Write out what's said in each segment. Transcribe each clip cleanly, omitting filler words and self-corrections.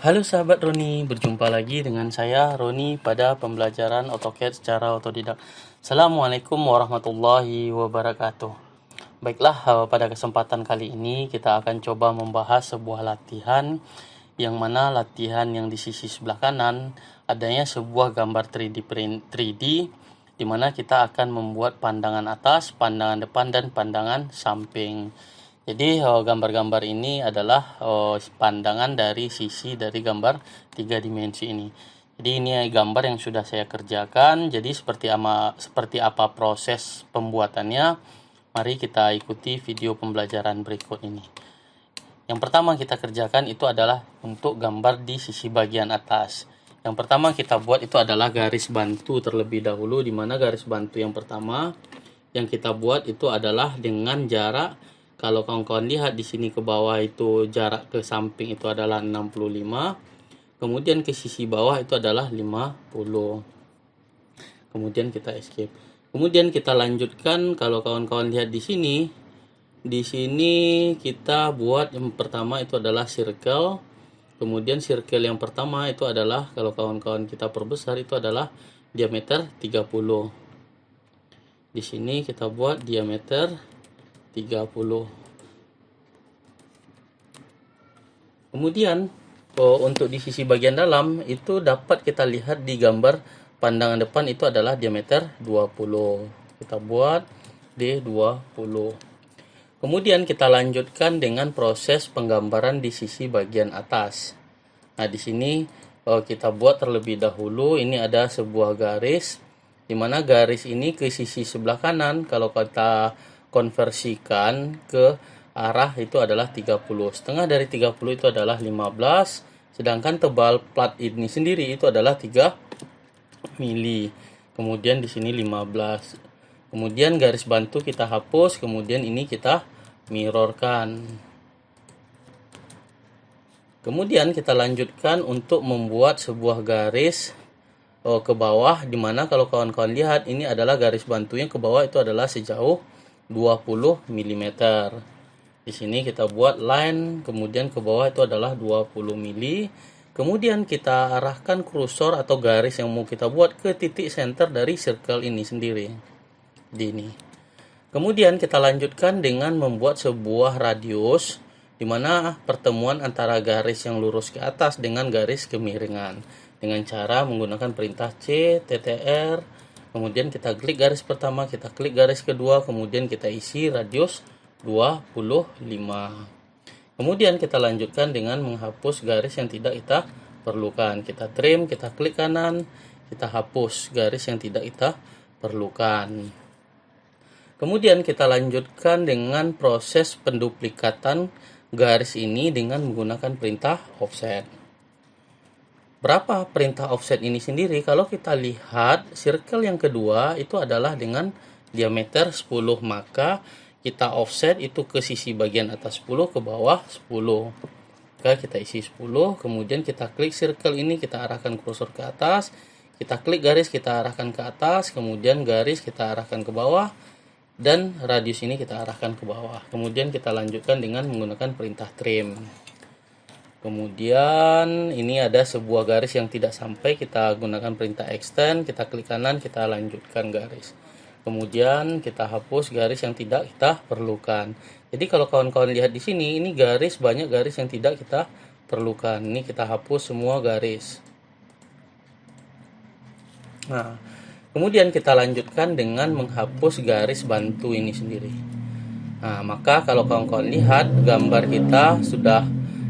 Halo sahabat Roni, berjumpa lagi dengan saya Roni pada pembelajaran AutoCAD secara otodidak. Assalamualaikum warahmatullahi wabarakatuh. Baiklah, pada kesempatan kali ini kita akan coba membahas sebuah latihan yang mana latihan yang di sisi sebelah kanan adanya sebuah gambar 3D di mana kita akan membuat pandangan atas, pandangan depan, dan pandangan samping. Jadi gambar-gambar ini adalah pandangan dari sisi dari gambar 3 dimensi ini. Jadi ini gambar yang sudah saya kerjakan. Jadi seperti apa proses pembuatannya? Mari kita ikuti video pembelajaran berikut ini. Yang pertama kita kerjakan itu adalah untuk gambar di sisi bagian atas. Yang pertama kita buat itu adalah garis bantu terlebih dahulu, di mana garis bantu yang pertama yang kita buat itu adalah dengan jarak, kalau kawan-kawan lihat di sini ke bawah itu jarak ke samping itu adalah 65, kemudian ke sisi bawah itu adalah 50. Kemudian kita escape. Kemudian kita lanjutkan, kalau kawan-kawan lihat di sini kita buat yang pertama itu adalah circle. Kemudian circle yang pertama itu adalah, kalau kawan-kawan kita perbesar, itu adalah diameter 30. Di sini kita buat diameter 30. Kemudian untuk di sisi bagian dalam itu dapat kita lihat di gambar pandangan depan itu adalah diameter 20. Kita buat D20. Kemudian kita lanjutkan dengan proses penggambaran di sisi bagian atas. Nah, di sini kita buat terlebih dahulu, ini ada sebuah garis, di mana garis ini ke sisi sebelah kanan kalau kita konversikan ke arah itu adalah 30. Setengah dari 30 itu adalah 15, sedangkan tebal plat ini sendiri itu adalah 3 mili. Kemudian di sini 15. Kemudian garis bantu kita hapus, kemudian ini kita mirrorkan. Kemudian kita lanjutkan untuk membuat sebuah garis ke bawah, di mana kalau kawan-kawan lihat ini adalah garis bantu yang ke bawah itu adalah sejauh 20 mm. Di sini kita buat line, kemudian ke bawah itu adalah 20 mili. Kemudian kita arahkan kursor atau garis yang mau kita buat ke titik center dari circle ini sendiri. Di ini. Kemudian kita lanjutkan dengan membuat sebuah radius, di mana pertemuan antara garis yang lurus ke atas dengan garis kemiringan, dengan cara menggunakan perintah C, TTR. Kemudian kita klik garis pertama, kita klik garis kedua, kemudian kita isi radius 25. Kemudian kita lanjutkan dengan menghapus garis yang tidak kita perlukan. Kita trim, kita klik kanan, kita hapus garis yang tidak kita perlukan. Kemudian kita lanjutkan dengan proses penduplikatan garis ini dengan menggunakan perintah offset. Berapa perintah offset ini sendiri? Kalau kita lihat circle yang kedua itu adalah dengan diameter 10, maka kita offset itu ke sisi bagian atas 10, ke bawah 10. Oke, kita isi 10, kemudian kita klik circle ini, kita arahkan kursor ke atas, kita klik garis, kita arahkan ke atas, kemudian garis kita arahkan ke bawah, dan radius ini kita arahkan ke bawah. Kemudian kita lanjutkan dengan menggunakan perintah trim. Kemudian ini ada sebuah garis yang tidak sampai, kita gunakan perintah extend, kita klik kanan, kita lanjutkan garis. Kemudian kita hapus garis yang tidak kita perlukan. Jadi kalau kawan-kawan lihat di sini, ini garis, banyak garis yang tidak kita perlukan. Ini kita hapus semua garis. Nah, kemudian kita lanjutkan dengan menghapus garis bantu ini sendiri. Nah, maka kalau kawan-kawan lihat gambar kita sudah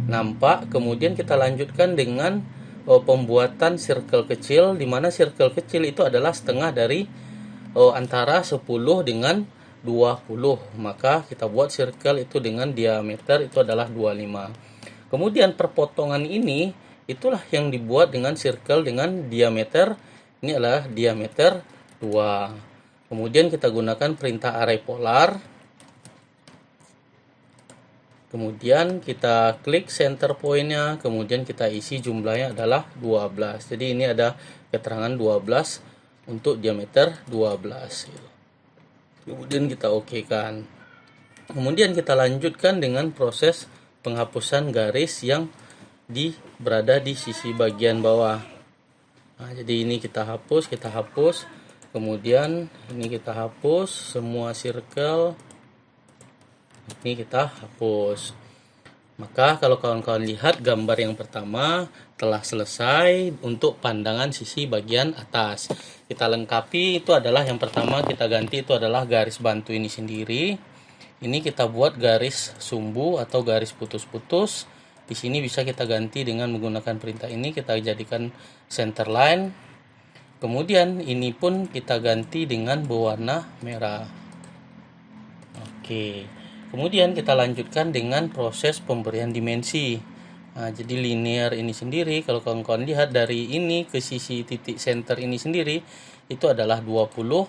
nampak. Kemudian kita lanjutkan dengan pembuatan circle kecil, di mana circle kecil itu adalah setengah dari antara 10 dengan 20. Maka kita buat circle itu dengan diameter itu adalah 25. Kemudian perpotongan ini itulah yang dibuat dengan circle dengan diameter, ini adalah diameter 2. Kemudian kita gunakan perintah array polar. Kemudian kita klik center point-nya, kemudian kita isi jumlahnya adalah 12. Jadi ini ada keterangan 12 untuk diameter 12. Kemudian kita oke-kan. Kemudian kita lanjutkan dengan proses penghapusan garis yang berada di sisi bagian bawah. Nah, jadi ini kita hapus, kemudian ini kita hapus semua circle, ini kita hapus. Maka kalau kawan-kawan lihat gambar yang pertama telah selesai untuk pandangan sisi bagian atas. Kita lengkapi, itu adalah yang pertama kita ganti, itu adalah garis bantu ini sendiri. Ini kita buat garis sumbu atau garis putus-putus. Di sini bisa kita ganti dengan menggunakan perintah ini, kita jadikan center line. Kemudian ini pun kita ganti dengan berwarna merah. Oke. Kemudian kita lanjutkan dengan proses pemberian dimensi. Nah, jadi linear ini sendiri, kalau kawan-kawan lihat dari ini ke sisi titik center ini sendiri, itu adalah 20.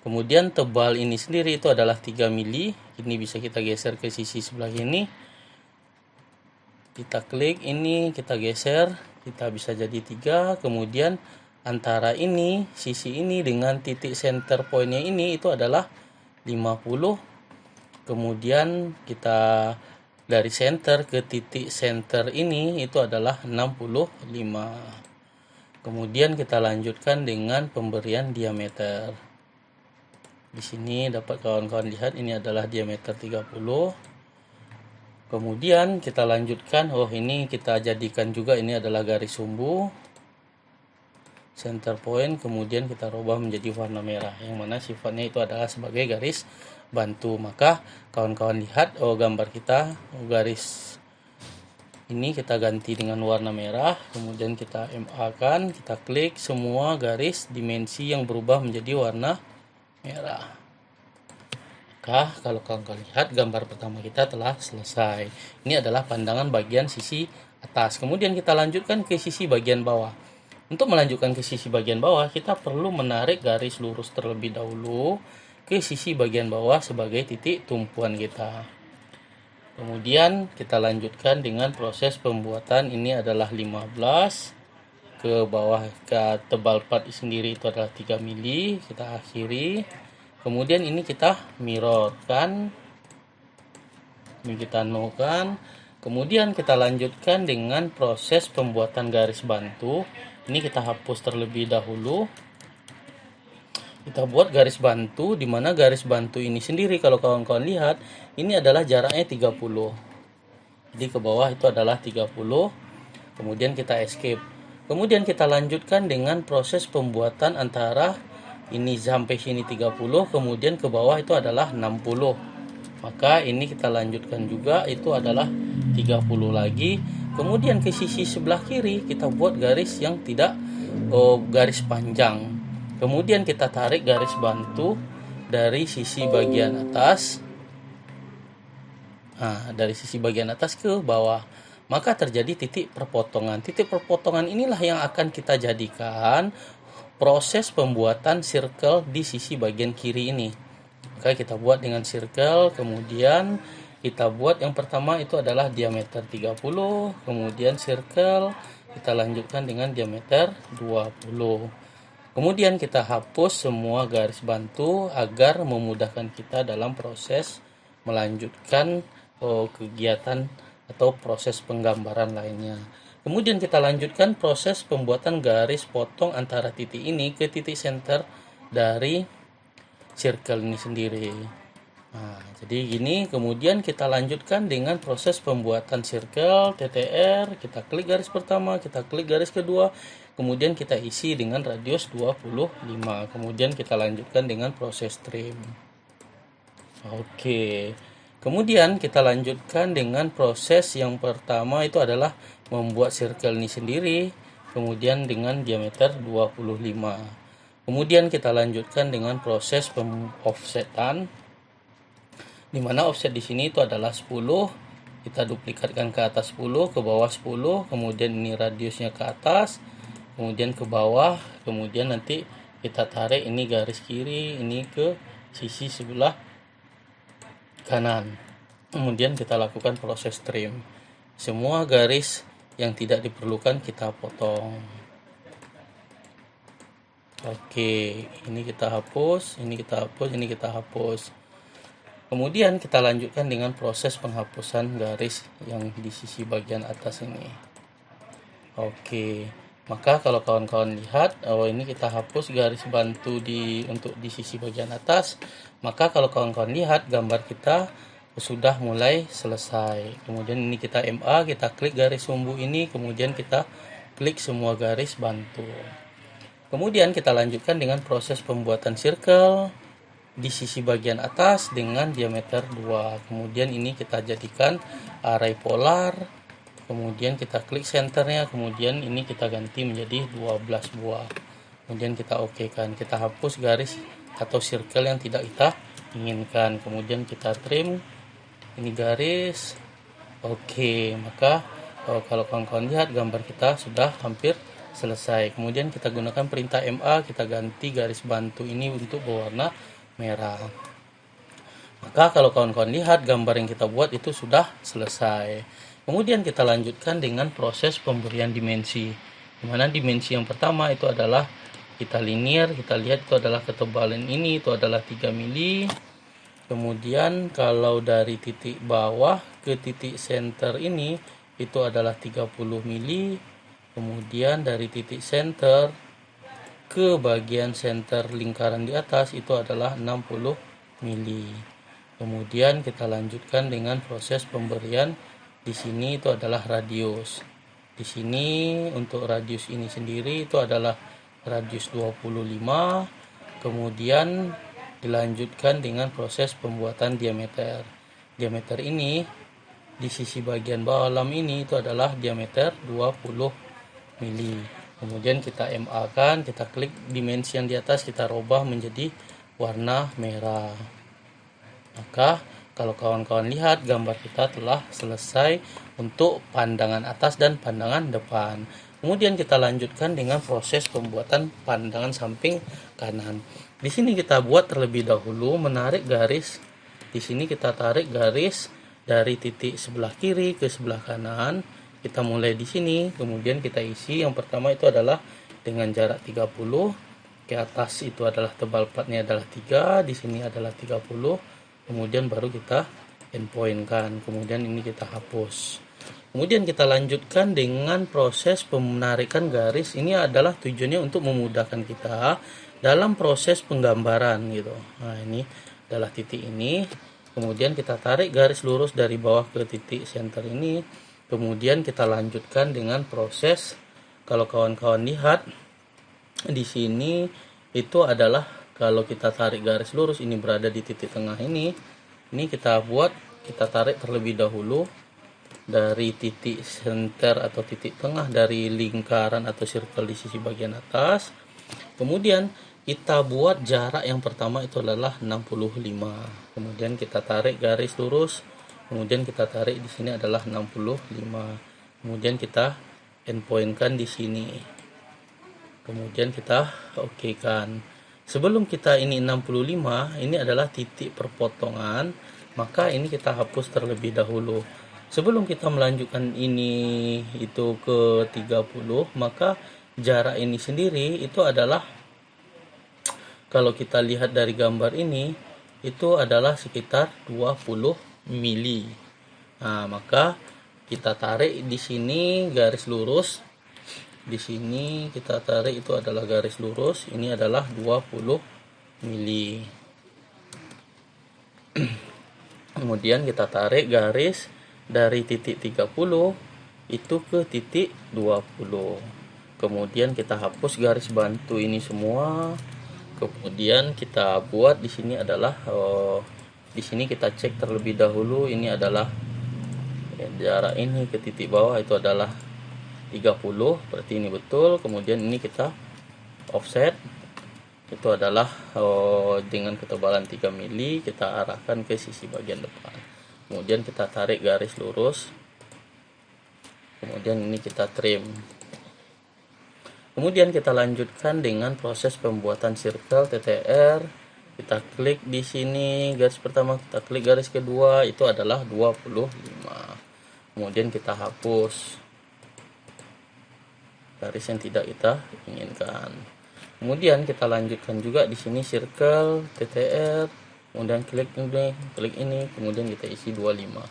Kemudian tebal ini sendiri itu adalah 3 mili. Ini bisa kita geser ke sisi sebelah ini. Kita klik ini, kita geser, kita bisa jadi 3. Kemudian antara ini, sisi ini dengan titik center pointnya ini itu adalah 50. Kemudian kita dari center ke titik center ini itu adalah 65. Kemudian kita lanjutkan dengan pemberian diameter. Di sini dapat kawan-kawan lihat ini adalah diameter 30. Kemudian kita lanjutkan, ini kita jadikan juga ini adalah garis sumbu center point, kemudian kita rubah menjadi warna merah, yang mana sifatnya itu adalah sebagai garis bantu. Maka kawan-kawan lihat gambar kita, garis ini kita ganti dengan warna merah, kemudian kita MA kan, kita klik semua garis dimensi yang berubah menjadi warna merah. Maka kalau kawan-kawan lihat gambar pertama kita telah selesai. Ini adalah pandangan bagian sisi atas. Kemudian kita lanjutkan ke sisi bagian bawah. Untuk melanjutkan ke sisi bagian bawah, kita perlu menarik garis lurus terlebih dahulu ke sisi bagian bawah sebagai titik tumpuan kita. Kemudian kita lanjutkan dengan proses pembuatan, ini adalah 15 ke bawah ke tebal part sendiri itu adalah 3 mili, kita akhiri. Kemudian ini kita mirrorkan, ini kita no-kan. Kemudian kita lanjutkan dengan proses pembuatan garis bantu. Ini kita hapus terlebih dahulu. Kita buat garis bantu, di mana garis bantu ini sendiri kalau kawan-kawan lihat, ini adalah jaraknya 30. Jadi ke bawah itu adalah 30. Kemudian kita escape. Kemudian kita lanjutkan dengan proses pembuatan antara ini sampai sini 30, kemudian ke bawah itu adalah 60. Maka ini kita lanjutkan juga, itu adalah 30 lagi. Kemudian ke sisi sebelah kiri kita buat garis yang tidak garis panjang. Kemudian kita tarik garis bantu dari sisi bagian atas. Nah, dari sisi bagian atas ke bawah. Maka terjadi titik perpotongan. Titik perpotongan inilah yang akan kita jadikan proses pembuatan circle di sisi bagian kiri ini. Maka kita buat dengan circle, kemudian kita buat yang pertama itu adalah diameter 30, kemudian circle kita lanjutkan dengan diameter 20. Kemudian kita hapus semua garis bantu agar memudahkan kita dalam proses melanjutkan kegiatan atau proses penggambaran lainnya. Kemudian kita lanjutkan proses pembuatan garis potong antara titik ini ke titik center dari circle ini sendiri. Nah, jadi gini, kemudian kita lanjutkan dengan proses pembuatan circle TTR. Kita klik garis pertama, kita klik garis kedua, kemudian kita isi dengan radius 25. Kemudian kita lanjutkan dengan proses trim. Oke. Kemudian kita lanjutkan dengan proses yang pertama itu adalah membuat circle ini sendiri, kemudian dengan diameter 25. Kemudian kita lanjutkan dengan proses offsetan, di mana offset di sini itu adalah 10. Kita duplikatkan ke atas 10, ke bawah 10, kemudian ini radiusnya ke atas, kemudian ke bawah, kemudian nanti kita tarik ini garis kiri ini ke sisi sebelah kanan. Kemudian kita lakukan proses trim. Semua garis yang tidak diperlukan kita potong. Oke, ini kita hapus, ini kita hapus, ini kita hapus. Kemudian kita lanjutkan dengan proses penghapusan garis yang di sisi bagian atas ini. Oke, maka kalau kawan-kawan lihat, ini kita hapus garis bantu untuk di sisi bagian atas. Maka kalau kawan-kawan lihat, gambar kita sudah mulai selesai. Kemudian ini kita MA, kita klik garis sumbu ini, kemudian kita klik semua garis bantu. Kemudian kita lanjutkan dengan proses pembuatan circle di sisi bagian atas dengan diameter 2. Kemudian ini kita jadikan array polar. Kemudian kita klik centernya, kemudian ini kita ganti menjadi 12 buah. Kemudian kita oke kan, kita hapus garis atau circle yang tidak kita inginkan. Kemudian kita trim ini garis. Oke, maka kalau kawan-kawan lihat gambar kita sudah hampir selesai. Kemudian kita gunakan perintah MA, kita ganti garis bantu ini untuk berwarna merah. Maka kalau kawan-kawan lihat gambar yang kita buat itu sudah selesai. Kemudian kita lanjutkan dengan proses pemberian dimensi. Dimana dimensi yang pertama itu adalah kita linear, kita lihat itu adalah ketebalan ini itu adalah 3 mili. Kemudian kalau dari titik bawah ke titik center ini itu adalah 30 mili. Kemudian dari titik center ke bagian center lingkaran di atas itu adalah 60 mili. Kemudian kita lanjutkan dengan proses pemberian. Di sini itu adalah radius. Di sini untuk radius ini sendiri itu adalah radius 25. Kemudian dilanjutkan dengan proses pembuatan diameter. Diameter ini di sisi bagian bawah lam ini itu adalah diameter 20 mili. Kemudian kita MA kan, kita klik dimensi yang di atas, kita rubah menjadi warna merah. Maka kalau kawan-kawan lihat gambar kita telah selesai untuk pandangan atas dan pandangan depan. Kemudian kita lanjutkan dengan proses pembuatan pandangan samping kanan. Di sini kita buat terlebih dahulu menarik garis. Di sini kita tarik garis dari titik sebelah kiri ke sebelah kanan. Kita mulai di sini, kemudian kita isi. Yang pertama itu adalah dengan jarak 30. Ke atas itu adalah tebal platnya adalah 3, di sini adalah 30. Kemudian baru kita endpoint kan, kemudian ini kita hapus. Kemudian kita lanjutkan dengan proses penarikan garis. Ini adalah tujuannya untuk memudahkan kita dalam proses penggambaran gitu. Nah, ini adalah titik ini. Kemudian kita tarik garis lurus dari bawah ke titik center ini. Kemudian kita lanjutkan dengan proses, kalau kawan-kawan lihat di sini itu adalah kalau kita tarik garis lurus ini berada di titik tengah ini kita tarik terlebih dahulu dari titik center atau titik tengah dari lingkaran atau circle di sisi bagian atas. Kemudian kita buat jarak yang pertama itu adalah 65. Kemudian kita tarik garis lurus, kemudian kita tarik di sini adalah 65. Kemudian kita endpoint kan di sini. Kemudian kita oke kan. Sebelum kita ini 65, ini adalah titik perpotongan, maka ini kita hapus terlebih dahulu. Sebelum kita melanjutkan ini itu ke 30, maka jarak ini sendiri itu adalah, kalau kita lihat dari gambar ini, itu adalah sekitar 20 mili. Nah, maka kita tarik di sini garis lurus. Di sini kita tarik itu adalah garis lurus, ini adalah 20 mili. Kemudian kita tarik garis dari titik 30 itu ke titik 20. Kemudian kita hapus garis bantu ini semua. Kemudian kita buat di sini adalah di sini kita cek terlebih dahulu, ini adalah jarak ini ke titik bawah itu adalah 30, berarti ini betul. Kemudian ini kita offset itu adalah dengan ketebalan 3 mili, kita arahkan ke sisi bagian depan. Kemudian kita tarik garis lurus, kemudian ini kita trim. Kemudian kita lanjutkan dengan proses pembuatan circle TTR. Kita klik di sini garis pertama, kita klik garis kedua itu adalah 25. Kemudian kita hapus garis yang tidak kita inginkan. Kemudian kita lanjutkan juga di sini circle TTR, kemudian klik ini, kemudian kita isi 25.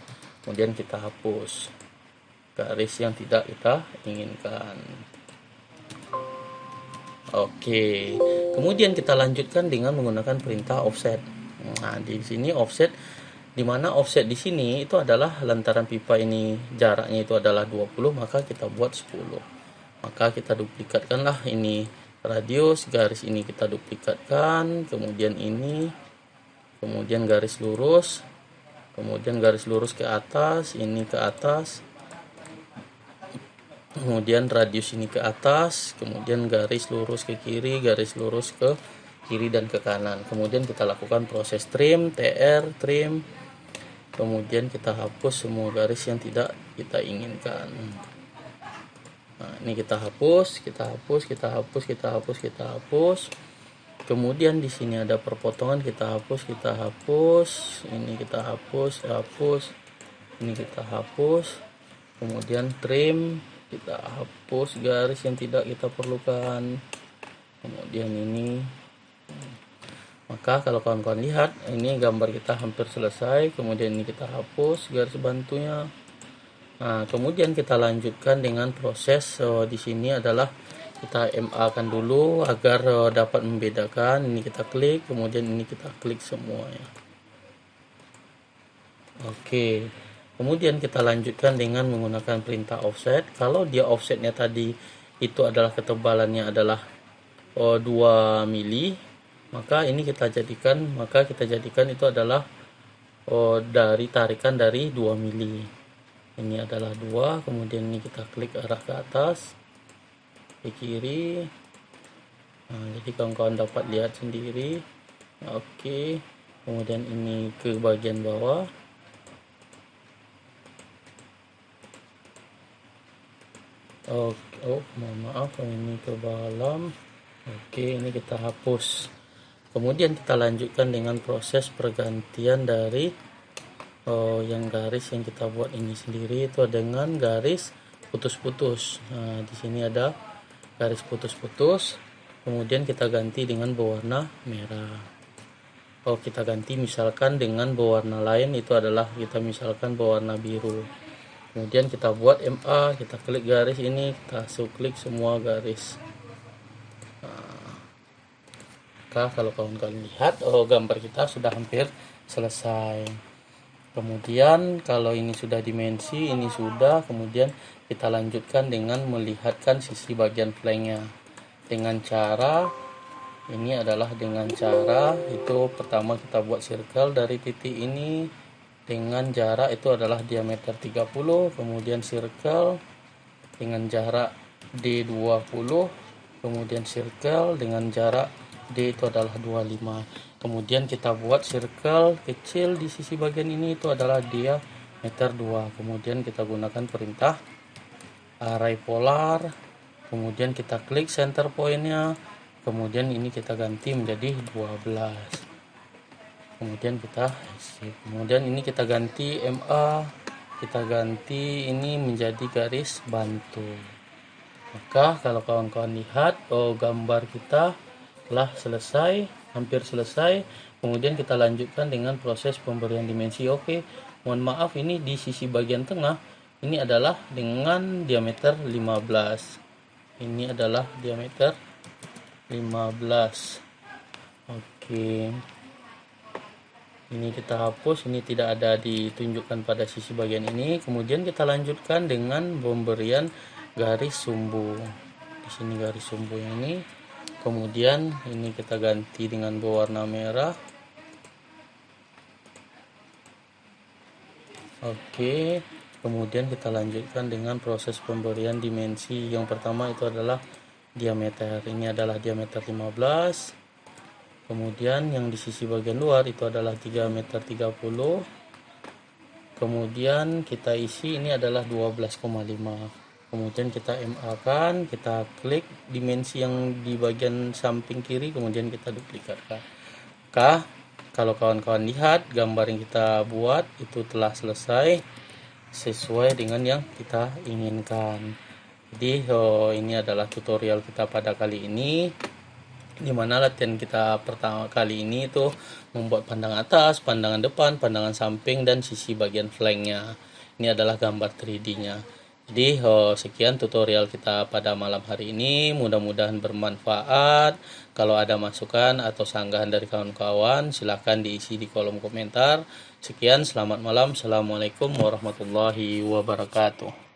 Kemudian kita hapus. garis yang tidak kita inginkan. Oke, kemudian kita lanjutkan dengan menggunakan perintah offset. Nah, di sini offset, di mana offset di sini itu adalah lantaran pipa ini jaraknya itu adalah 20, maka kita buat 10. Maka kita duplikatkanlah ini radius, garis ini kita duplikatkan, kemudian ini, kemudian garis lurus, kemudian garis lurus ke atas, ini ke atas, kemudian radius ini ke atas, kemudian garis lurus ke kiri, garis lurus ke kiri dan ke kanan. Kemudian kita lakukan proses trim, trim, kemudian kita hapus semua garis yang tidak kita inginkan. Nah, ini kita hapus. Kemudian di sini ada perpotongan, kita hapus. Ini kita hapus. Ini kita hapus. Kemudian trim, kita hapus garis yang tidak kita perlukan. Kemudian ini, maka kalau kawan-kawan lihat, ini gambar kita hampir selesai. Kemudian ini kita hapus garis bantunya. Nah, kemudian kita lanjutkan dengan proses di sini adalah kita MA kan dulu agar dapat membedakan. Ini kita klik, kemudian ini kita klik semuanya. Oke. Kemudian kita lanjutkan dengan menggunakan perintah offset. Kalau dia offsetnya tadi itu adalah ketebalannya adalah 2 mili, maka kita jadikan itu adalah dari tarikan dari 2 mili. Ini adalah 2, kemudian ini kita klik arah ke atas, ke kiri. Nah, jadi kawan-kawan dapat lihat sendiri. Oke. Kemudian ini ke bagian bawah. Mohon maaf, ini ke dalam. Oke, ini kita hapus. Kemudian kita lanjutkan dengan proses pergantian dari yang garis yang kita buat ini sendiri itu dengan garis putus-putus. Nah, di sini ada garis putus-putus. Kemudian kita ganti dengan berwarna merah. Kita ganti misalkan dengan berwarna lain, itu adalah kita misalkan berwarna biru. Kemudian kita buat MA, kita klik garis ini, kita klik semua garis. Nah, kalau kawan-kawan lihat, gambar kita sudah hampir selesai. Kemudian kalau ini sudah dimensi, ini sudah, kemudian kita lanjutkan dengan melihatkan sisi bagian flanknya. Dengan cara, itu pertama kita buat circle dari titik ini. Dengan jarak itu adalah diameter 30, kemudian circle dengan jarak D20, kemudian circle dengan jarak D itu adalah 25. Kemudian kita buat circle kecil di sisi bagian ini, itu adalah diameter 2. Kemudian kita gunakan perintah array polar, kemudian kita klik center point-nya, kemudian ini kita ganti menjadi 12. Kemudian ini kita ganti MA, kita ganti ini menjadi garis bantu. Maka kalau kawan-kawan lihat, gambar kita telah selesai, hampir selesai. Kemudian kita lanjutkan dengan proses pemberian dimensi. Oke, mohon maaf, ini di sisi bagian tengah ini adalah dengan diameter 15. Ini adalah diameter 15. Oke. Ini kita hapus, ini tidak ada ditunjukkan pada sisi bagian ini. Kemudian kita lanjutkan dengan pemberian garis sumbu. Di sini garis sumbu ini. Kemudian ini kita ganti dengan berwarna merah. Oke. Kemudian kita lanjutkan dengan proses pemberian dimensi. Yang pertama itu adalah diameter. Ini adalah diameter 15. Kemudian yang di sisi bagian luar itu adalah 3 meter 30. Kemudian kita isi ini adalah 12,5. Kemudian kita MA kan, kita klik dimensi yang di bagian samping kiri, kemudian kita duplikatkan. Kalau kawan-kawan lihat, gambar yang kita buat itu telah selesai sesuai dengan yang kita inginkan. Jadi ini adalah tutorial kita pada kali ini, dimana latihan kita pertama kali ini itu membuat pandangan atas, pandangan depan, pandangan samping, dan sisi bagian flanknya. Ini adalah gambar 3D nya. Jadi sekian tutorial kita pada malam hari ini, mudah-mudahan bermanfaat. Kalau ada masukan atau sanggahan dari kawan-kawan silahkan diisi di kolom komentar. Sekian, selamat malam. Assalamualaikum warahmatullahi wabarakatuh.